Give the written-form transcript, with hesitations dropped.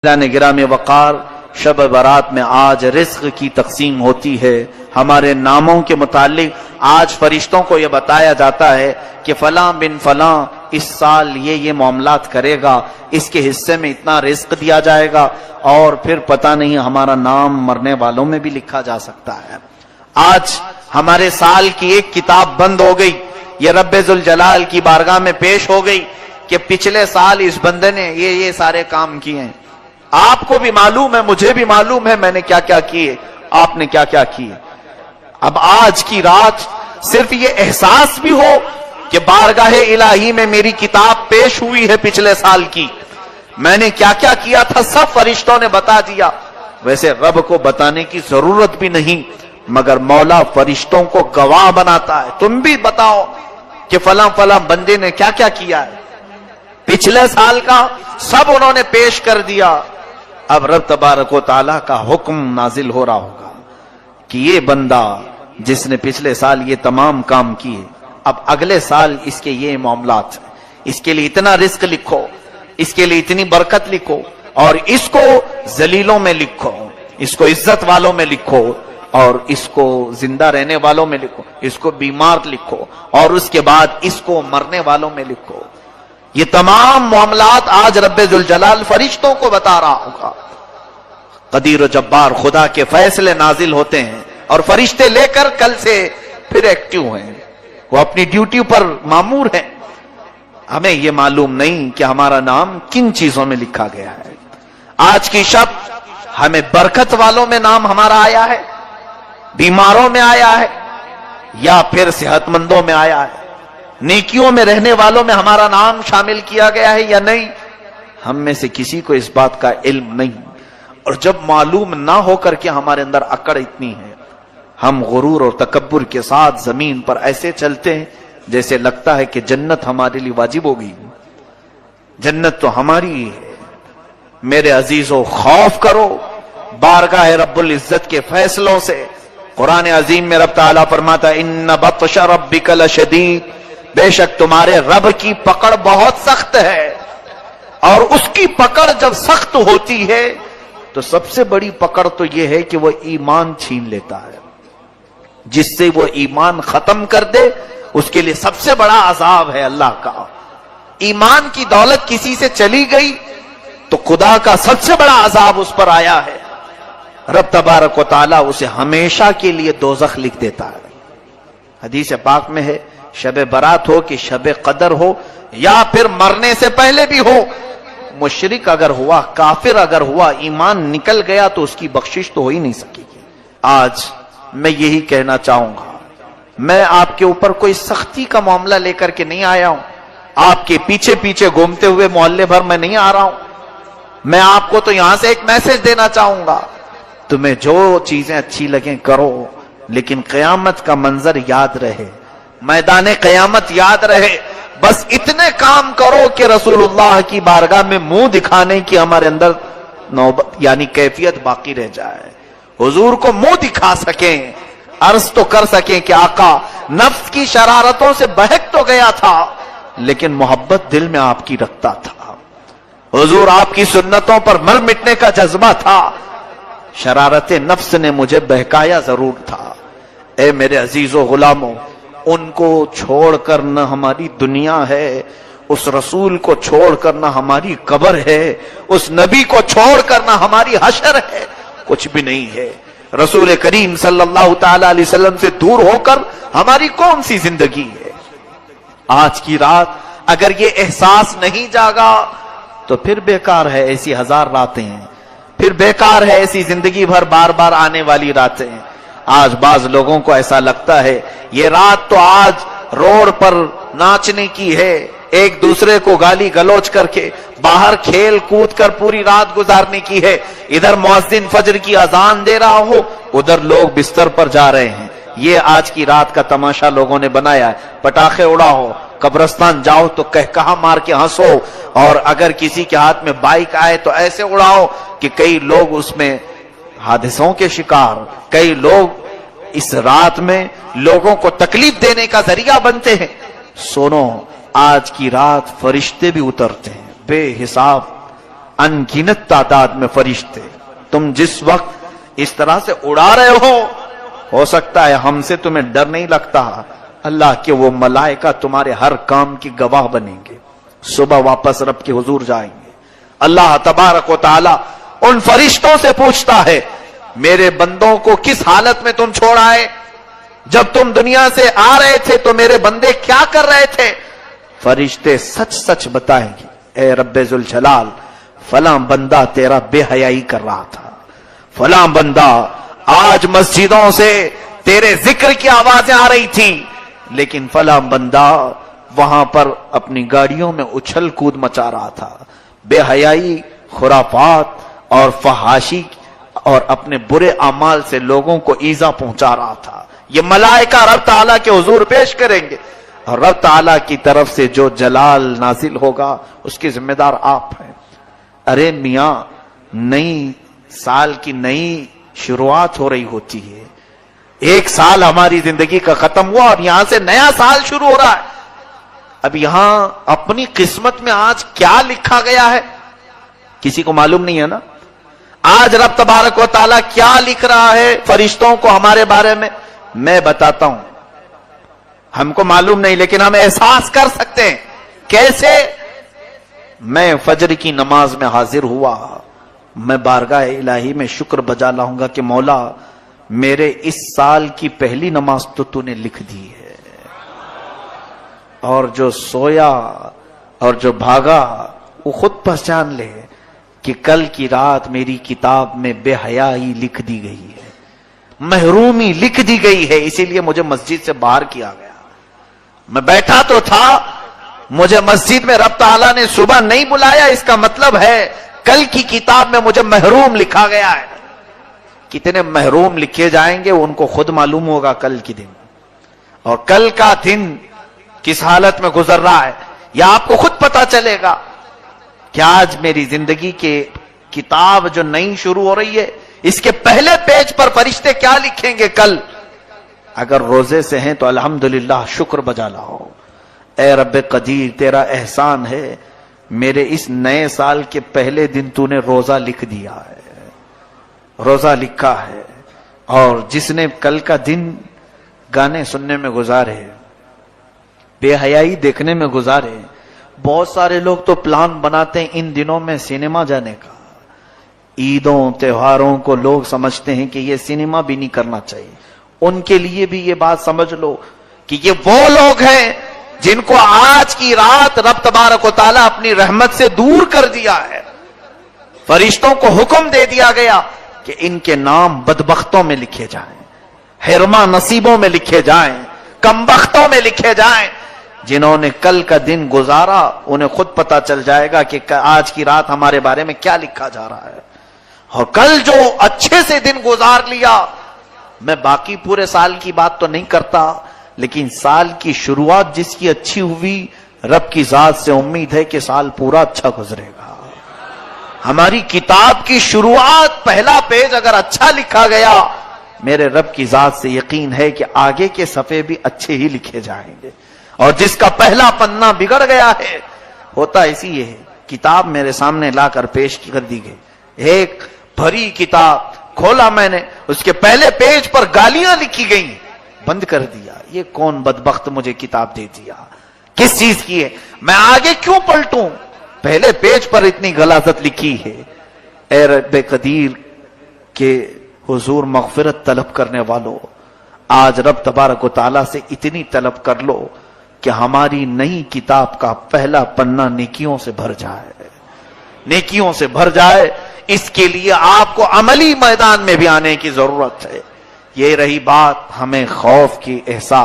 गिराम वक़ार, शब बारात में आज रिज़्क़ की तक़सीम होती है। हमारे नामों के मुतालिक आज फरिश्तों को यह बताया जाता है कि फलां बिन फलां इस साल ये मामलात करेगा, इसके हिस्से में इतना रिज़्क़ दिया जाएगा, और फिर पता नहीं हमारा नाम मरने वालों में भी लिखा जा सकता है। आज हमारे साल की एक किताब बंद हो गई, ये रब्बे जुल जलाल की बारगाह में पेश हो गई कि पिछले साल इस बंदे ने ये सारे काम किए हैं। आपको भी मालूम है, मुझे भी मालूम है मैंने क्या क्या किए, आपने क्या क्या किए। अब आज की रात सिर्फ ये एहसास भी हो कि बारगाहे इलाही में मेरी किताब पेश हुई है पिछले साल की, मैंने क्या क्या किया था सब फरिश्तों ने बता दिया। वैसे रब को बताने की जरूरत भी नहीं, मगर मौला फरिश्तों को गवाह बनाता है। तुम भी बताओ कि फलां फलां बंदे ने क्या क्या किया है पिछले साल का, सब उन्होंने पेश कर दिया। अब रब तबारक व तआला का हुक्म नाजिल हो रहा होगा कि ये बंदा जिसने पिछले साल ये तमाम काम किए, अब अगले साल इसके ये मामलात, इसके लिए इतना रिस्क लिखो, इसके लिए इतनी बरकत लिखो, और इसको जलीलों में लिखो, इसको इज्जत वालों में लिखो, और इसको जिंदा रहने वालों में लिखो, इसको बीमार लिखो, और उसके बाद इसको मरने वालों में लिखो। ये तमाम मामलात आज रब्बे जुल जलाल फरिश्तों को बता रहा होगा। कदीर जब्बार खुदा के फैसले नाजिल होते हैं, और फरिश्ते लेकर कल से फिर एक्टिव हैं, वो अपनी ड्यूटी पर मामूर हैं। हमें ये मालूम नहीं कि हमारा नाम किन चीजों में लिखा गया है। आज की शब हमें बरकत वालों में नाम हमारा आया है, बीमारों में आया है, या फिर सेहतमंदों में आया है, नेकियों में रहने वालों में हमारा नाम शामिल किया गया है या नहीं। हम में से किसी को इस बात का इल्म नहीं, और जब मालूम ना होकर के हमारे अंदर अकड़ इतनी है, हम गुरूर और तकब्बुर के साथ जमीन पर ऐसे चलते हैं जैसे लगता है कि जन्नत हमारे लिए वाजिब हो गई, जन्नत तो हमारी ही है। मेरे अजीजों, खौफ करो बारगाह रब्बुल इज्जत के फैसलों से। कुरान अजीम में रब ताला फरमाता है, इन्न बत्श रब्बिका लशदीद, बेशक तुम्हारे रब की पकड़ बहुत सख्त है। और उसकी पकड़ जब सख्त होती है तो सबसे बड़ी पकड़ तो यह है कि वह ईमान छीन लेता है। जिससे वो ईमान खत्म कर दे उसके लिए सबसे बड़ा अजाब है अल्लाह का। ईमान की दौलत किसी से चली गई तो खुदा का सबसे बड़ा अजाब उस पर आया है। रब तबारक व तआला उसे हमेशा के लिए दोज़ख लिख देता है। हदीस पाक में है, शब बरात हो कि शब कदर हो, या फिर मरने से पहले भी हो, मुशरिक अगर हुआ, काफिर अगर हुआ, ईमान निकल गया तो उसकी बख्शिश तो हो ही नहीं सकेगी। आज मैं यही कहना चाहूंगा, मैं आपके ऊपर कोई सख्ती का मामला लेकर के नहीं आया हूं, आपके पीछे पीछे घूमते हुए मोहल्ले भर मैं नहीं आ रहा हूं। मैं आपको तो यहां से एक मैसेज देना चाहूंगा, तुम्हें जो चीजें अच्छी लगें करो, लेकिन क़यामत का मंजर याद रहे, मैदान क़यामत याद रहे। बस इतने काम करो कि रसूलुल्लाह की बारगाह में मुंह दिखाने की हमारे अंदर नौबत यानी कैफियत बाकी रह जाए। हुजूर को मुंह दिखा सकें, अर्ज तो कर सकें कि आका नफ्स की शरारतों से बहक तो गया था, लेकिन मोहब्बत दिल में आपकी रखता था। हुजूर आपकी सुन्नतों पर मर मिटने का जज्बा था, शरारत नफ्स ने मुझे बहकाया जरूर था। ए मेरे अजीजों गुलामों, उनको छोड़कर न हमारी दुनिया है, उस रसूल को छोड़कर न हमारी कब्र है, उस नबी को छोड़कर न हमारी हशर है, कुछ भी नहीं है। रसूल करीम सल्लल्लाहु तआला अलैहि वसल्लम से दूर होकर हमारी कौन सी जिंदगी है। आज की रात अगर ये एहसास नहीं जागा तो फिर बेकार है ऐसी हजार रातें हैं, फिर बेकार है ऐसी जिंदगी भर बार बार आने वाली रातें। आज बाज लोगों को ऐसा लगता है ये रात तो आज रोड पर नाचने की है, एक दूसरे को गाली गलौज करके बाहर खेल कूद कर पूरी रात गुजारने की है। इधर मुअज्जिन फजर की अजान दे रहा हो, उधर लोग बिस्तर पर जा रहे हैं। ये आज की रात का तमाशा लोगों ने बनाया है। पटाखे उड़ाओ, कब्रिस्तान जाओ तो कहकहा मार के हंसो, और अगर किसी के हाथ में बाइक आए तो ऐसे उड़ाओ कि कई लोग उसमें हादसों के शिकार, कई लोग इस रात में लोगों को तकलीफ देने का जरिया बनते हैं। सुनो, आज की रात फरिश्ते भी उतरते हैं बेहिसाब, अनगिनत तादाद में फरिश्ते। तुम जिस वक्त इस तरह से उड़ा रहे हो सकता है हमसे तुम्हें डर नहीं लगता, अल्लाह के वो मलाइका तुम्हारे हर काम की गवाह बनेंगे। सुबह वापस रब के हुजूर जाएंगे। अल्लाह तबारक व तआला उन फरिश्तों से पूछता है, मेरे बंदों को किस हालत में तुम छोड़ आए? जब तुम दुनिया से आ रहे थे तो मेरे बंदे क्या कर रहे थे? फरिश्ते सच सच बताएंगे, ए रब्बे जुल जलाल, फलां बंदा तेरा बेहयाई कर रहा था, फलां बंदा आज मस्जिदों से तेरे जिक्र की आवाजें आ रही थी, लेकिन फलां बंदा वहां पर अपनी गाड़ियों में उछल कूद मचा रहा था, बेहयाई, खुराफात और फहाशी और अपने बुरे अमाल से लोगों को ईजा पहुंचा रहा था। ये मलाइका रब ताला के हुजूर पेश करेंगे और रब ताला की तरफ से जो जलाल नाजिल होगा उसके जिम्मेदार आप हैं। अरे मियां, नई साल की नई शुरुआत हो रही होती है, एक साल हमारी जिंदगी का खत्म हुआ और यहां से नया साल शुरू हो रहा है। अब यहां अपनी किस्मत में आज क्या लिखा गया है किसी को मालूम नहीं है ना। आज रब तबारक व तआला क्या लिख रहा है फरिश्तों को हमारे बारे में, मैं बताता हूं। हमको मालूम नहीं, लेकिन हम एहसास कर सकते हैं। कैसे? मैं फजर की नमाज में हाजिर हुआ, मैं बारगाह इलाही में शुक्र बजा लाऊंगा कि मौला मेरे इस साल की पहली नमाज तो तूने लिख दी है, और जो सोया और जो भागा वो खुद पहचान ले कि कल की रात मेरी किताब में बेहयाई लिख दी गई है, महरूमी लिख दी गई है, इसीलिए मुझे मस्जिद से बाहर किया गया। मैं बैठा तो था, मुझे मस्जिद में रब ताला ने सुबह नहीं बुलाया, इसका मतलब है कल की किताब में मुझे महरूम लिखा गया है। कितने महरूम लिखे जाएंगे उनको खुद मालूम होगा कल के दिन, और कल का दिन किस हालत में गुजर रहा है यह आपको खुद पता चलेगा कि आज मेरी जिंदगी के किताब जो नई शुरू हो रही है, इसके पहले पेज पर फरिश्ते क्या लिखेंगे कल। अगर रोजे से हैं तो अल्हम्दुलिल्लाह शुक्र बजा लाओ। ए रब्बे कदीर, तेरा एहसान है, मेरे इस नए साल के पहले दिन तूने रोजा लिख दिया है, रोजा लिखा है। और जिसने कल का दिन गाने सुनने में गुजारे, बेहयाई देखने में गुजारे, बहुत सारे लोग तो प्लान बनाते हैं इन दिनों में सिनेमा जाने का। ईदों त्योहारों को लोग समझते हैं कि ये सिनेमा भी नहीं करना चाहिए। उनके लिए भी ये बात समझ लो कि ये वो लोग हैं जिनको आज की रात रब तबारक व तआला अपनी रहमत से दूर कर दिया है। फरिश्तों को हुक्म दे दिया गया कि इनके नाम बदबख्तों में लिखे जाएं, हिरमा नसीबों में लिखे जाएं, कमबख्तों में लिखे जाएं। जिन्होंने कल का दिन गुजारा उन्हें खुद पता चल जाएगा कि आज की रात हमारे बारे में क्या लिखा जा रहा है। और कल जो अच्छे से दिन गुजार लिया, मैं बाकी पूरे साल की बात तो नहीं करता, लेकिन साल की शुरुआत जिसकी अच्छी हुई, रब की जात से उम्मीद है कि साल पूरा अच्छा गुजरेगा। हमारी किताब की शुरुआत, पहला पेज अगर अच्छा लिखा गया, मेरे रब की जात से यकीन है कि आगे के सफे भी अच्छे ही लिखे जाएंगे। और जिसका पहला पन्ना बिगड़ गया है, होता इसी है, किताब मेरे सामने लाकर पेश कर दी गई, एक भरी किताब खोला मैंने, उसके पहले पेज पर गालियां लिखी गई, बंद कर दिया। ये कौन बदबख्त मुझे किताब दे दिया, किस चीज की है, मैं आगे क्यों पलटूं, पहले पेज पर इतनी गलाजत लिखी है। ए रब्बे कदीर के हुजूर मगफिरत तलब करने वालों, आज रब तबारक व तआला से इतनी तलब कर लो कि हमारी नई किताब का पहला पन्ना नेकियों से भर जाए, नेकियों से भर जाए। इसके लिए आपको अमली मैदान में भी आने की जरूरत है। ये रही बात हमें खौफ की एहसास